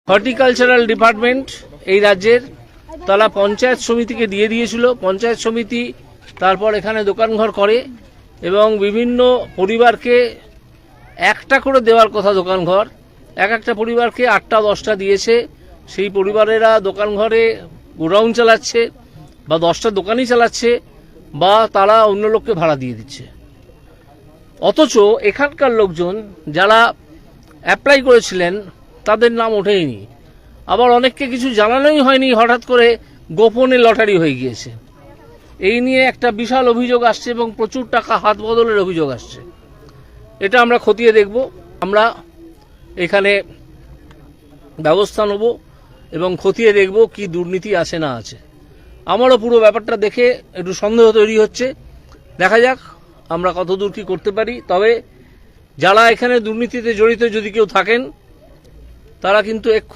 Horticultural department এই রাজ্যের তারা পঞ্চায়েত সমিতিকে দিয়ে দিয়েছিল। পঞ্চায়েত সমিতি তারপর এখানে দোকানঘর করে এবং বিভিন্ন পরিবারকে একটা করে দেওয়ার কথা দোকানঘর, এক একটা পরিবারকে 8টা 10টা দিয়েছে। সেই পরিবারেরা দোকানঘরে গোডাউন চালাচ্ছে বা 10টা দোকানই চালাচ্ছে বা তারা অন্য লোককে ভাড়া দিয়ে দিচ্ছে। অথচ এখানকার লোকজন যারা অ্যাপ্লাই করেছিলেন তাদের নাম ওঠেইনি, আবার অনেককে কিছু জানানোই হয়নি, হঠাৎ করে গোপনে লটারি হয়ে গিয়েছে। এই নিয়ে একটা বিশাল অভিযোগ আসছে এবং প্রচুর টাকা হাত বদলের অভিযোগ আসছে। এটা আমরা খতিয়ে দেখব, আমরা এখানে ব্যবস্থা নেব এবং খতিয়ে দেখব কি দুর্নীতি আছে না আছে। আমারও পুরো ব্যাপারটা দেখে একটু সন্দেহ তৈরি হচ্ছে, দেখা যাক আমরা কতদূর কি করতে পারি। তবে যারা এখানে দুর্নীতিতে জড়িত যদি কেউ থাকেন তারা কিন্তু